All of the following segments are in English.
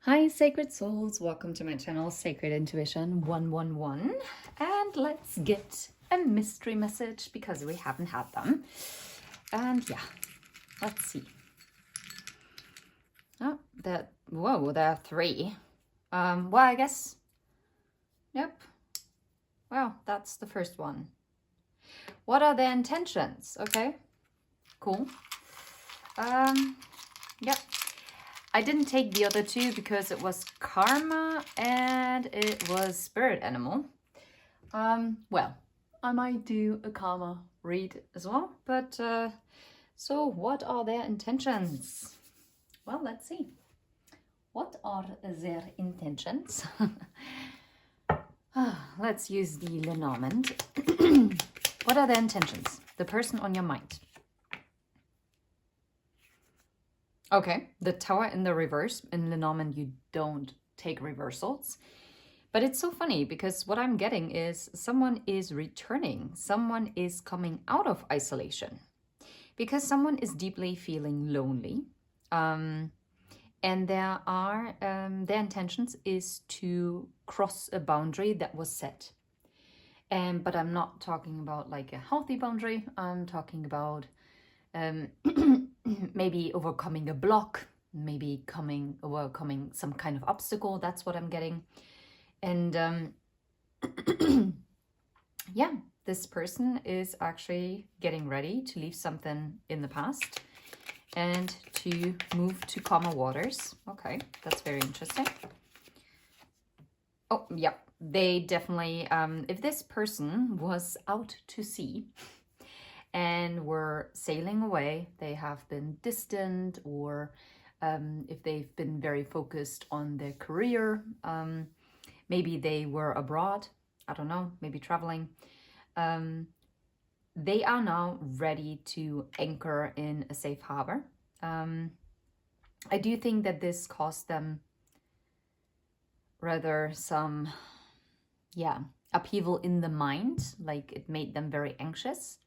Hi, Sacred Souls. Welcome to my channel, Sacred Intuition 111. And let's get a mystery message because we haven't had them. And yeah, let's see. Oh, whoa, there are three. Well, I guess, yep. Well, that's the first one. What are their intentions? Okay, cool. Yep. I didn't take the other two because it was karma and it was spirit animal. Well, I might do a karma read as well, but so what are their intentions? Well, let's see. What are their intentions? Let's use the Lenormand. What are their intentions? The person on your mind. Okay, the Tower in the reverse. In Lenormand, you don't take reversals. But it's so funny because what I'm getting is someone is returning. Someone is coming out of isolation because someone is deeply feeling lonely. And their intentions is to cross a boundary that was set. But I'm not talking about like a healthy boundary. I'm talking about maybe overcoming a block, maybe overcoming some kind of obstacle. That's what I'm getting. And yeah, this person is actually getting ready to leave something in the past and to move to calmer waters. Okay, that's very interesting. Oh, yeah, they definitely, if this person was out to sea and were sailing away, they have been distant, or if they've been very focused on their career, maybe they were abroad, I don't know, maybe traveling. They are now ready to anchor in a safe harbor. I do think that this caused them rather some, upheaval in the mind, like it made them very anxious.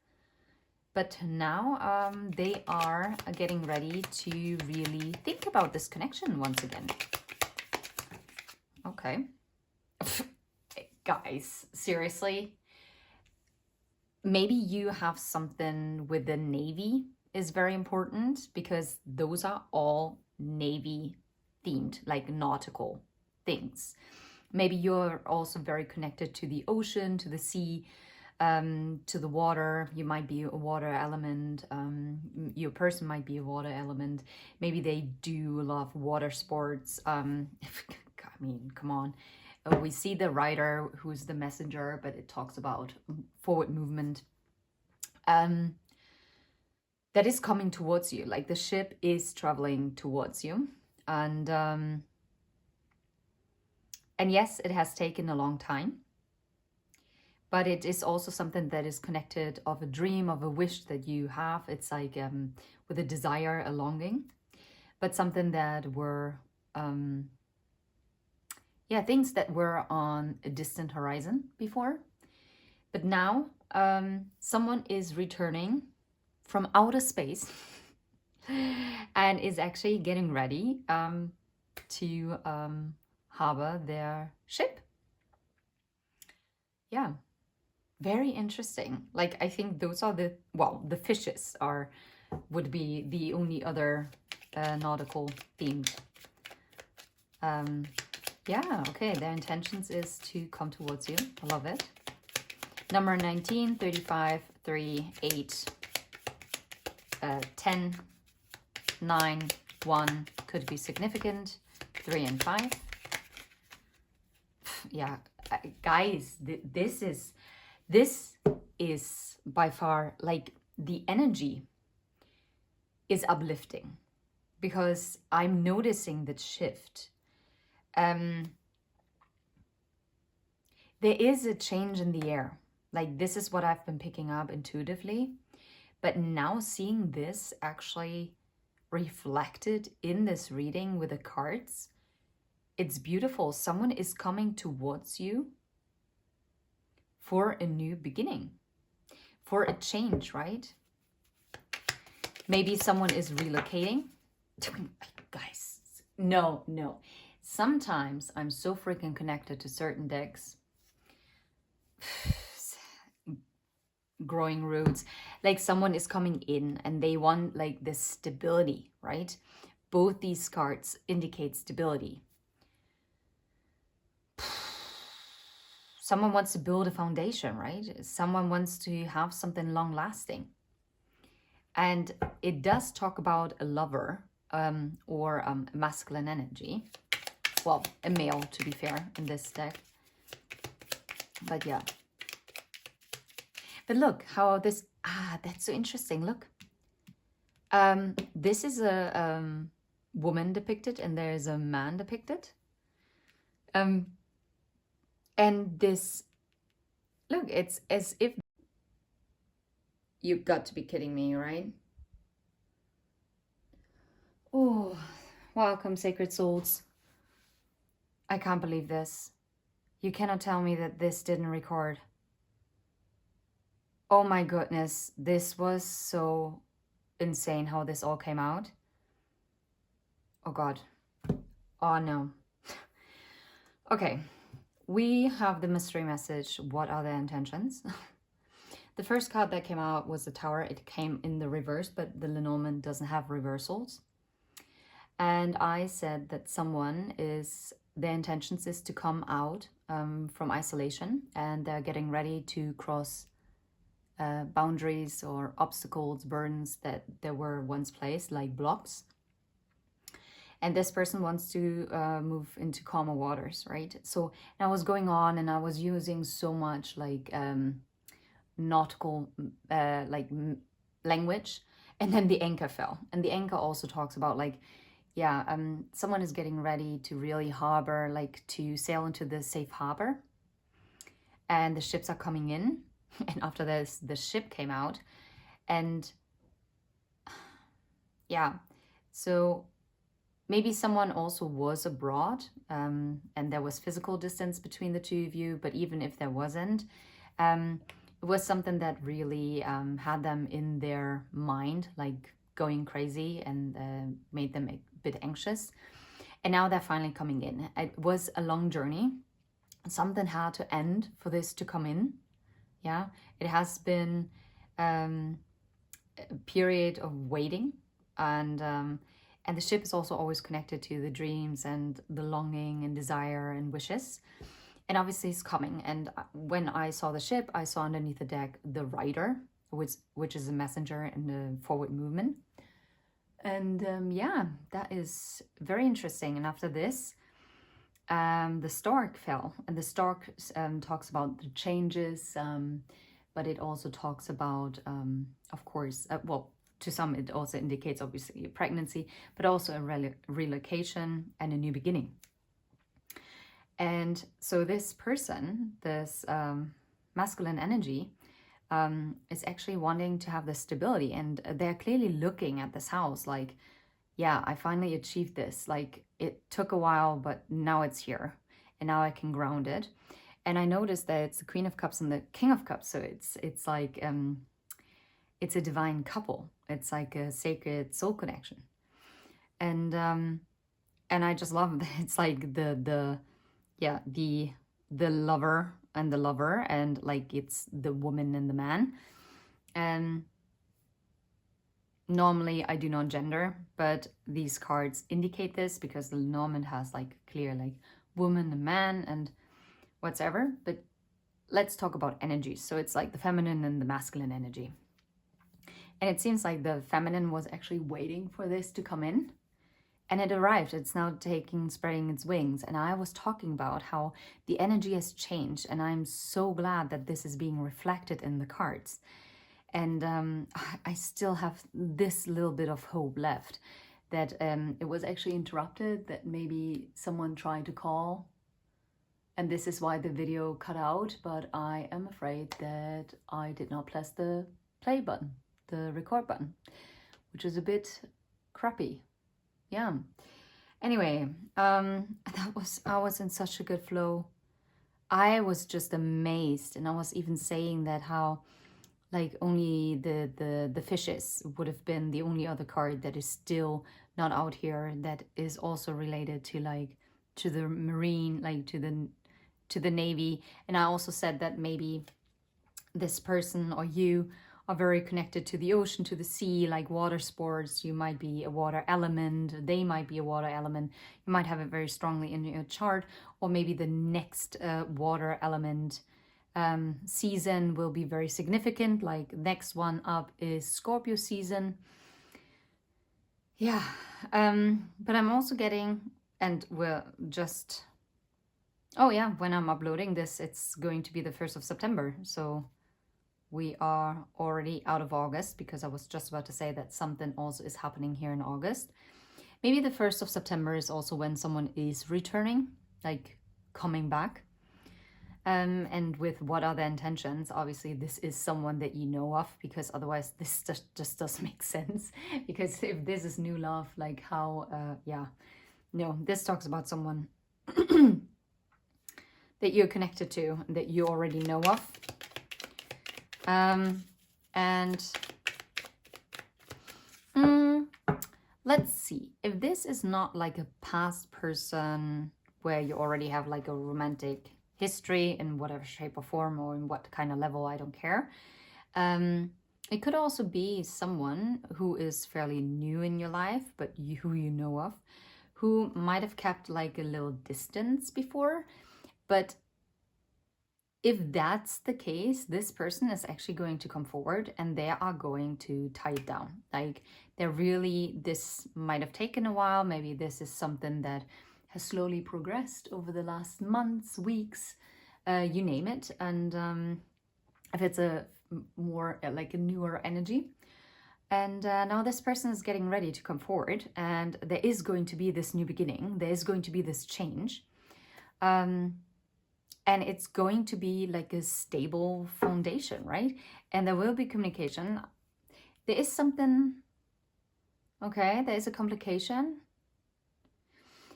But now they are getting ready to really think about this connection once again. Okay. Guys, seriously? Maybe you have something with the Navy is very important because those are all Navy themed, like nautical things. Maybe you're also very connected to the ocean, to the sea, to the water. You might be a water element. Your person might be a water element. Maybe they do love water sports. I mean, come on. We see the rider who's the messenger, but it talks about forward movement. That is coming towards you, like the ship is traveling towards you. And yes, it has taken a long time, but it is also something that is connected of a dream, of a wish that you have. It's like with a desire, a longing, but something that were, things that were on a distant horizon before. But now someone is returning from outer space and is actually getting ready to harbor their ship. Yeah, very interesting. Like, I think those are the fishes would be the only other nautical themed. Yeah, okay, their intentions is to come towards you. I love it. Number 19, 35, 3, 8, 10, 9, 1 could be significant. 3 and 5. Yeah, guys, this is by far, like, the energy is uplifting because I'm noticing that shift. There is a change in the air. Like, this is what I've been picking up intuitively. But now seeing this actually reflected in this reading with the cards, it's beautiful. Someone is coming towards you for a new beginning, for a change, right? Maybe someone is relocating. Guys, no. Sometimes I'm so freaking connected to certain decks. Growing roots, like someone is coming in and they want like this stability, right? Both these cards indicate stability. Someone wants to build a foundation, right? Someone wants to have something long lasting. And it does talk about a lover, or a masculine energy. Well, a male, to be fair, in this deck. But yeah. But look how this, that's so interesting. Look. This is a woman depicted and there's a man depicted. And this, look, it's as if, you've got to be kidding me, right? Oh, welcome, sacred souls. I can't believe this. You cannot tell me that this didn't record. Oh my goodness, this was so insane how this all came out. Oh God. Oh no. Okay, we have the mystery message. What are their intentions? The first card that came out was the Tower. It came in the reverse, but the Lenormand doesn't have reversals. And I said that someone is, their intentions is to come out from isolation, and they're getting ready to cross boundaries or obstacles, burdens that there were once placed, like blocks. And this person wants to move into calmer waters, right? So I was going on and I was using so much like nautical language, and then the anchor fell. And the anchor also talks about like, yeah, someone is getting ready to really harbor, like to sail into the safe harbor, and the ships are coming in. And after this, the ship came out, and yeah, so maybe someone also was abroad, and there was physical distance between the two of you, but even if there wasn't, it was something that really had them in their mind, like going crazy, and made them a bit anxious. And now they're finally coming in. It was a long journey. Something had to end for this to come in. Yeah, it has been a period of waiting, and the ship is also always connected to the dreams and the longing and desire and wishes. And obviously it's coming. And when I saw the ship, I saw underneath the deck the rider, which is a messenger in the forward movement. And yeah, that is very interesting. And after this, the stork fell. And the stork talks about the changes, but it also talks about, of course, well, to some it also indicates obviously a pregnancy, but also a relocation and a new beginning. And so this person, this masculine energy, is actually wanting to have this stability, and they're clearly looking at this house like, yeah, I finally achieved this. Like, it took a while, but now it's here, and now I can ground it. And I noticed that it's the Queen of Cups and the King of Cups, so it's like it's a divine couple. It's like a sacred soul connection, and I just love that it's like the lover and the lover, and like it's the woman and the man. And normally I do not gender, but these cards indicate this because the Lenormand has like clear like woman and man and whatever. But let's talk about energies. So it's like the feminine and the masculine energy. And it seems like the feminine was actually waiting for this to come in. And it arrived. It's now spreading its wings. And I was talking about how the energy has changed. And I'm so glad that this is being reflected in the cards. And I still have this little bit of hope left that it was actually interrupted, that maybe someone tried to call. And this is why the video cut out. But I am afraid that I did not press the play button, the record button, which is a bit crappy. Yeah. Anyway, I was in such a good flow. I was just amazed, and I was even saying that how like only the fishes would have been the only other card that is still not out here that is also related to like to the marine, like to the Navy. And I also said that maybe this person or you are very connected to the ocean, to the sea, like water sports. You might be a water element, they might be a water element. You might have it very strongly in your chart, or maybe the next water element season will be very significant. Like next one up is Scorpio season. Yeah, but I'm also getting, and we're just, oh yeah, when I'm uploading this, it's going to be the 1st of September. So we are already out of August, because I was just about to say that something also is happening here in August. Maybe the 1st of September is also when someone is returning, like coming back. And with what are the intentions? Obviously, this is someone that you know of, because otherwise this just doesn't make sense. Because if this is new love, like how, yeah, no, this talks about someone that you're connected to, that you already know of. Let's see, if this is not like a past person where you already have like a romantic history in whatever shape or form, or in what kind of level, I don't care. It could also be someone who is fairly new in your life, but who you know of, who might have kept like a little distance before. But if that's the case, this person is actually going to come forward and they are going to tie it down. Like they're really, this might have taken a while. Maybe this is something that has slowly progressed over the last months, weeks, you name it. And if it's a more like a newer energy. And now this person is getting ready to come forward, and there is going to be this new beginning. There is going to be this change. And it's going to be like a stable foundation, right? And there will be communication. There is something, okay, there is a complication.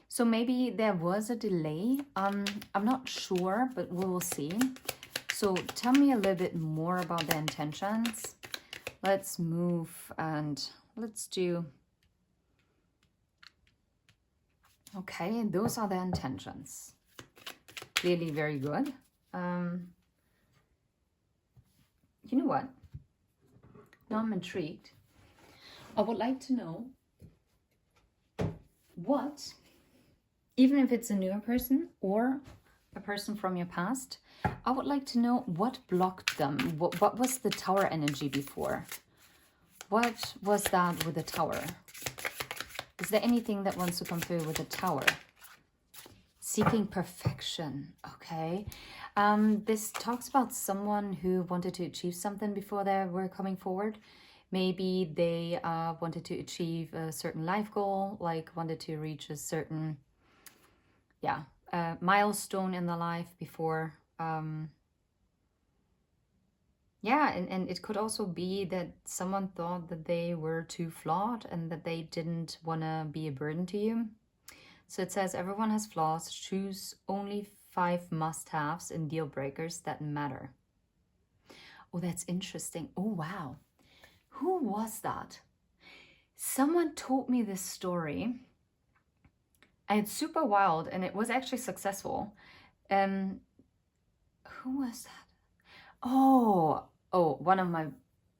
So maybe there was a delay. I'm not sure, but we will see. So tell me a little bit more about the intentions. Let's move and let's do, okay, those are the intentions. Clearly very good. You know what? Now I'm intrigued. I would like to know what, even if it's a newer person or a person from your past, I would like to know what blocked them. What was the Tower energy before? What was that with the Tower? Is there anything that wants to come through with the Tower? Seeking perfection, okay. This talks about someone who wanted to achieve something before they were coming forward. Maybe they wanted to achieve a certain life goal, like wanted to reach a certain, yeah, milestone in their life before. Yeah, and it could also be that someone thought that they were too flawed and that they didn't want to be a burden to you. So it says, everyone has flaws. Choose only 5 must-haves and deal breakers that matter. Oh, that's interesting. Oh, wow. Who was that? Someone told me this story. And it's super wild, and it was actually successful. Who was that? Oh, one of my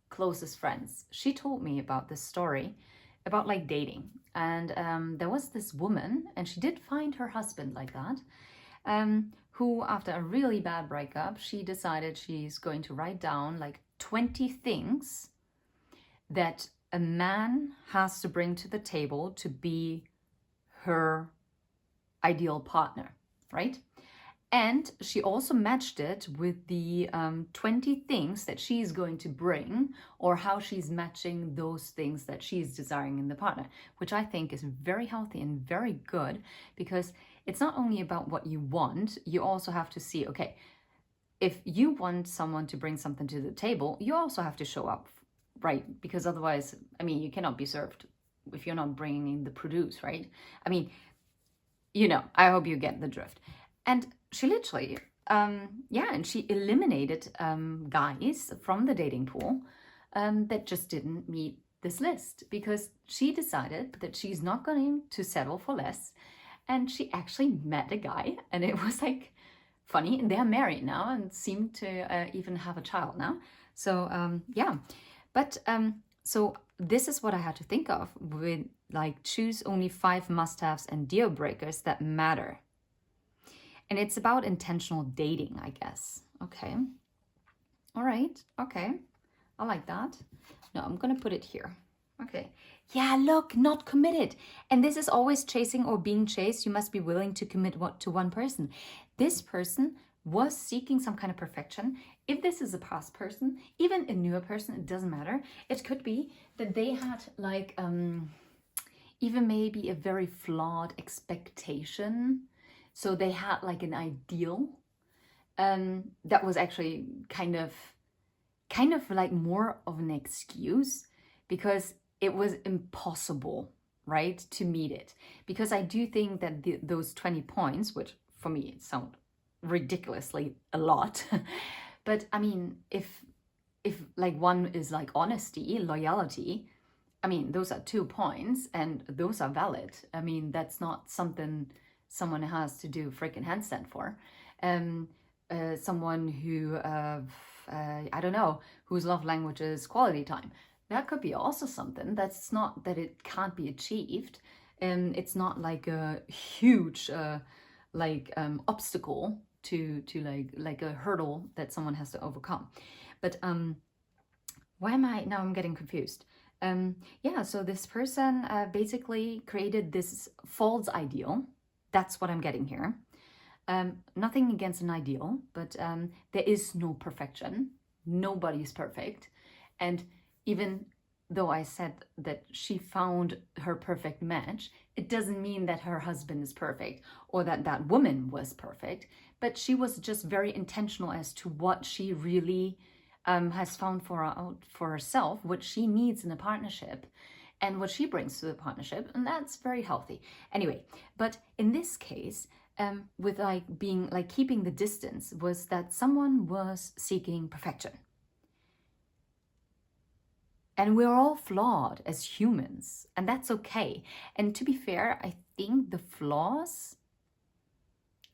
closest friends. She told me about this story about like dating. And there was this woman, and she did find her husband like that, who after a really bad breakup, she decided she's going to write down like 20 things that a man has to bring to the table to be her ideal partner, right? And she also matched it with the 20 things that she's going to bring, or how she's matching those things that she's desiring in the partner, which I think is very healthy and very good, because it's not only about what you want, you also have to see, okay, if you want someone to bring something to the table, you also have to show up, right? Because otherwise, I mean, you cannot be served if you're not bringing the produce, right? I mean, you know, I hope you get the drift. And she literally, and she eliminated guys from the dating pool that just didn't meet this list, because she decided that she's not going to settle for less, and she actually met a guy, and it was like funny, and they're married now and seem to even have a child now. So yeah, but so this is what I had to think of with like choose only 5 must-haves and deal breakers that matter. And it's about intentional dating, I guess. Okay. All right. Okay. I like that. No, I'm gonna put it here. Okay. Yeah, look, not committed. And this is always chasing or being chased. You must be willing to commit to one person. This person was seeking some kind of perfection. If this is a past person, even a newer person, it doesn't matter. It could be that they had like even maybe a very flawed expectation. So they had like an ideal that was actually kind of like more of an excuse because it was impossible, right, to meet it. Because I do think that those 20 points, which for me sound ridiculously a lot, but I mean, if like one is like honesty, loyalty, I mean, those are 2 points and those are valid. I mean, that's not something someone has to do freaking handstand for. Someone who, I don't know, whose love language is quality time. That could be also something. That's not that it can't be achieved. It's not like a huge obstacle to like a hurdle that someone has to overcome. But why am I now? I'm getting confused. Yeah, so this person basically created this false ideal. That's what I'm getting here. Nothing against an ideal, but there is no perfection. Nobody's perfect. And even though I said that she found her perfect match, it doesn't mean that her husband is perfect or that that woman was perfect, but she was just very intentional as to what she really has found for herself, what she needs in a partnership and what she brings to the partnership, and that's very healthy. Anyway, but in this case, with like being like keeping the distance, was that someone was seeking perfection. And we're all flawed as humans, and that's okay. And to be fair, I think the flaws,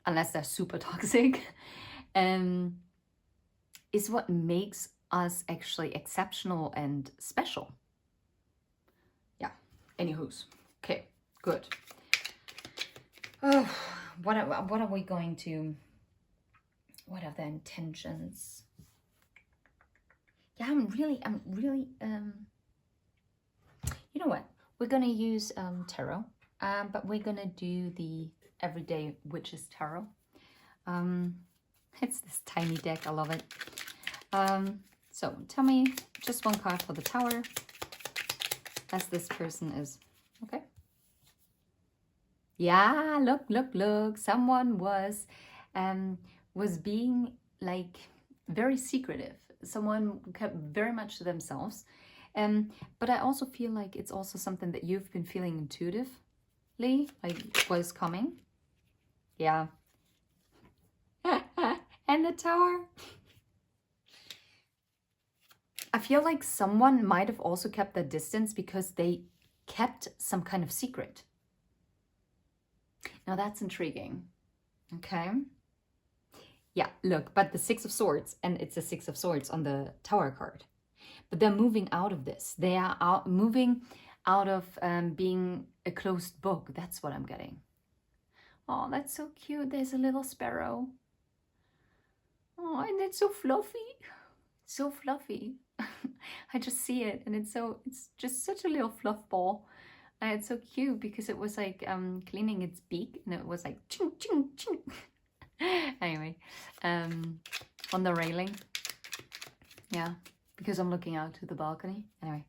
unless they're super toxic, is what makes us actually exceptional and special. Yeah, anywho's. Okay, good. Oh, what are we going to, what are the intentions? Yeah, I'm really, you know what? We're gonna use tarot, but we're gonna do the Everyday Witches Tarot. It's this tiny deck, I love it. So tell me just one card for the Tower, as this person is, okay? Yeah, look, someone was being like very secretive. Someone kept very much to themselves. But I also feel like it's also something that you've been feeling intuitively, like was coming. Yeah. And the Tower. I feel like someone might have also kept that distance because they kept some kind of secret. Now that's intriguing. Okay. Yeah, look, but the 6 of Swords, and it's a 6 of Swords on the Tower card. But they're moving out of this. They are moving out of being a closed book. That's what I'm getting. Oh, that's so cute. There's a little sparrow. Oh, and it's so fluffy. So fluffy. I just see it, and it's just such a little fluff ball. And it's so cute because it was like cleaning its beak, and it was like ching, ching, ching. Anyway, on the railing. Yeah, because I'm looking out to the balcony. Anyway,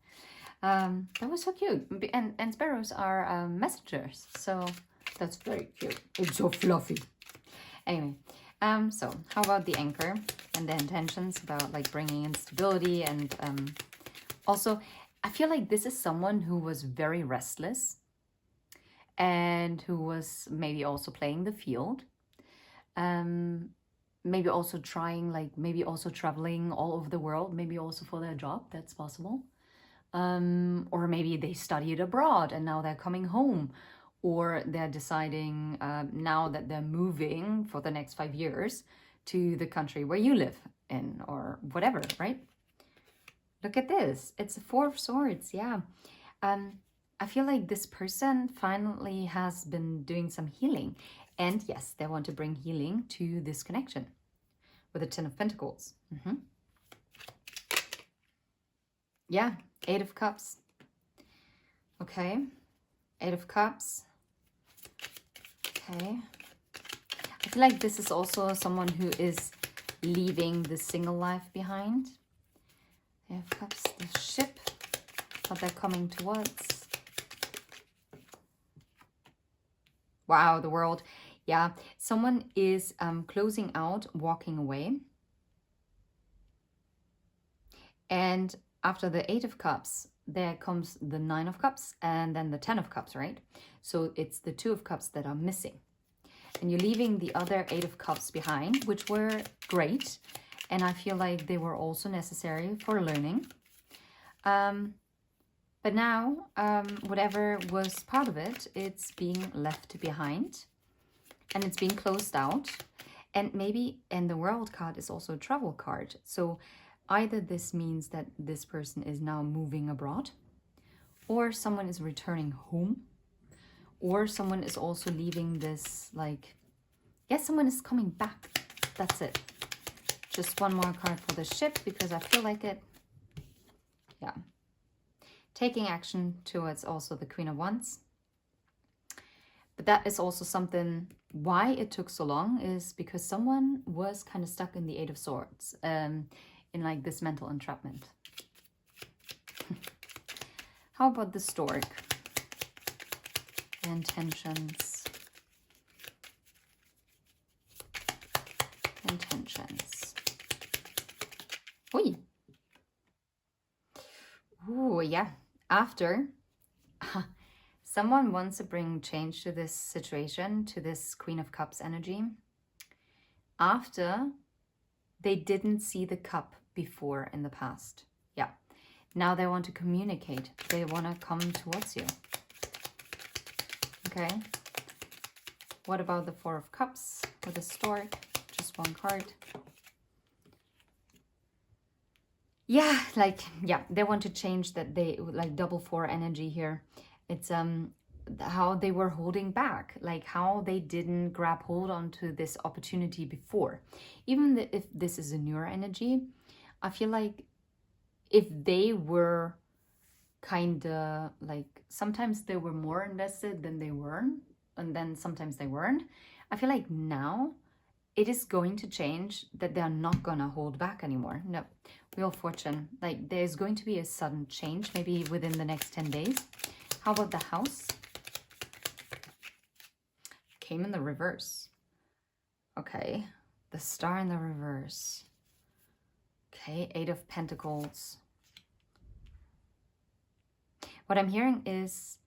that was so cute. And sparrows are messengers, so that's very cute. It's so fluffy. Anyway, so how about the Anchor and the intentions about like bringing in stability, and also I feel like this is someone who was very restless and who was maybe also playing the field. Maybe also trying, like maybe also traveling all over the world, maybe also for their job, that's possible. Or maybe they studied abroad and now they're coming home, or they're deciding now that they're moving for the next 5 years to the country where you live in, or whatever, right? Look at this. It's a Four of Swords. Yeah. I feel like this person finally has been doing some healing. And yes, they want to bring healing to this connection with the Ten of Pentacles. Yeah, Eight of Cups. Okay. Eight of Cups. Okay. I feel like this is also someone who is leaving the single life behind. Eight of Cups, the ship, what they're coming towards. Wow, the World. Yeah, someone is closing out, walking away. And after the Eight of Cups, there comes the Nine of Cups and then the Ten of Cups, right? So it's the Two of Cups that are missing. And you're leaving the other Eight of Cups behind, which were great. And I feel like they were also necessary for learning. But now, whatever was part of it, it's being left behind. And it's being closed out. And maybe, and the World card is also a travel card. So either this means that this person is now moving abroad, or someone is returning home, or someone is also leaving this, like, yes, someone is coming back. That's it. Just one more card for the ship, because I feel like it. Yeah. Taking action towards also the Queen of Wands. But that is also something, why it took so long is because someone was kind of stuck in the Eight of Swords, in like this mental entrapment. How about the Stork? Intentions. Intentions. Oi. Ooh, yeah. After, someone wants to bring change to this situation, to this Queen of Cups energy. After they didn't see the cup before in the past. Yeah. Now they want to communicate. They want to come towards you. Okay. What about the Four of Cups with the Stork? Just one card. Yeah, like, yeah, they want to change that. They like double four energy here. It's how they were holding back, like how they didn't grab hold onto this opportunity before. Even if this is a newer energy, I feel like if they were kind of like, sometimes they were more invested than they weren't, and then sometimes they weren't. I feel like now it is going to change, that they're not gonna hold back anymore. No. Wheel of Fortune, like there's going to be a sudden change, maybe within the next 10 days. How about the House? Came in the reverse. Okay, the Star in the reverse. Okay, Eight of Pentacles. What I'm hearing is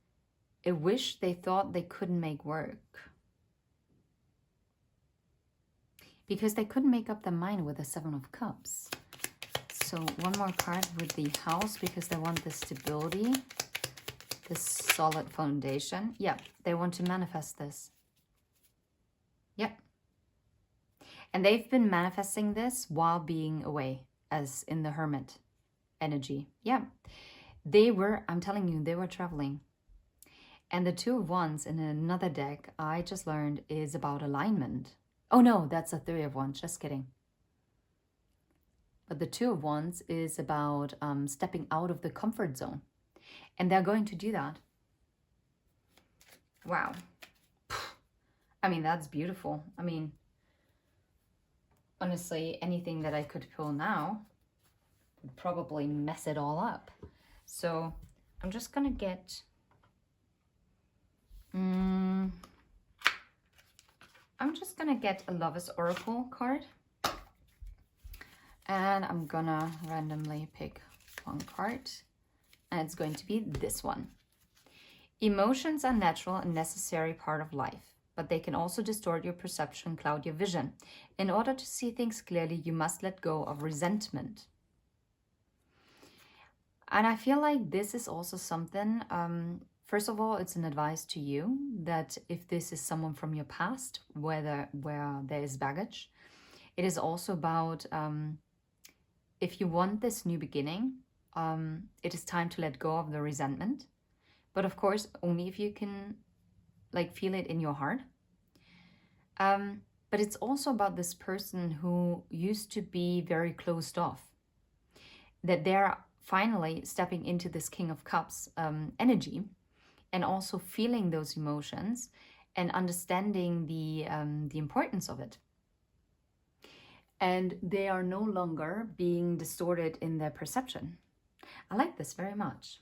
a wish they thought they couldn't make work. Because they couldn't make up their mind with the Seven of Cups. So one more card with the House, because they want the stability, this solid foundation. Yeah, they want to manifest this. Yep. And they've been manifesting this while being away, as in the Hermit energy. Yeah. They were, I'm telling you, they were traveling. And the Two of Wands in another deck, I just learned, is about alignment. Oh no, that's a Three of Wands, just kidding. But the Two of Wands is about stepping out of the comfort zone. And they're going to do that. Wow. I mean, that's beautiful. I mean, honestly, anything that I could pull now would probably mess it all up. So I'm just going to get... I'm just going to get a Lover's Oracle card. And I'm going to randomly pick one card. And it's going to be this one. Emotions are natural and necessary part of life, but they can also distort your perception, cloud your vision. In order to see things clearly, you must let go of resentment. And I feel like this is also something First of all, it's an advice to you that if this is someone from your past, where there is baggage, it is also about if you want this new beginning, it is time to let go of the resentment. But of course, only if you can like feel it in your heart. But it's also about this person who used to be very closed off, that they're finally stepping into this King of Cups energy and also feeling those emotions and understanding the importance of it. And they are no longer being distorted in their perception. I like this very much.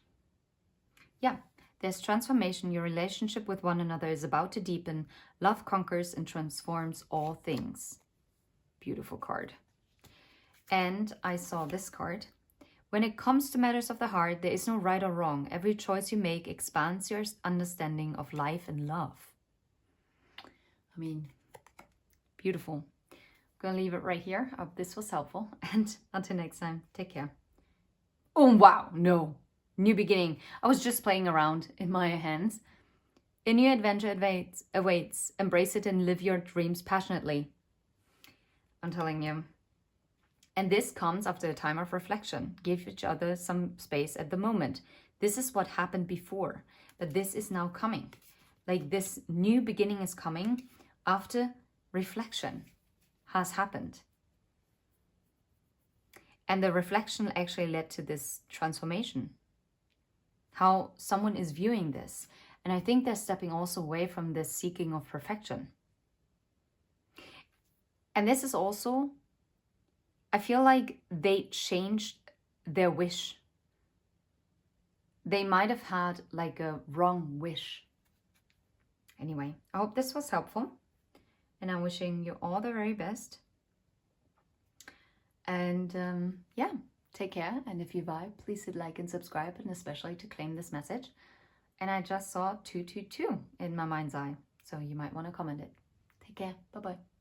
Yeah, there's transformation. Your relationship with one another is about to deepen. Love conquers and transforms all things. Beautiful card. And I saw this card. When it comes to matters of the heart, there is no right or wrong. Every choice you make expands your understanding of life and love. I mean, beautiful. I'm gonna leave it right here. I hope this was helpful. And until next time, take care. Oh, wow, no. New beginning. I was just playing around in my hands. A new adventure awaits. Embrace it and live your dreams passionately. I'm telling you. And this comes after a time of reflection. Give each other some space at the moment. This is what happened before, but this is now coming. Like this new beginning is coming after reflection has happened. And the reflection actually led to this transformation. How someone is viewing this. And I think they're stepping also away from this seeking of perfection. And this is also, I feel like they changed their wish. They might have had like a wrong wish. Anyway, I hope this was helpful. And I'm wishing you all the very best. And yeah, take care. And if you vibe, please hit like and subscribe, and especially to claim this message. And I just saw 222 in my mind's eye. So you might want to comment it. Take care. Bye-bye.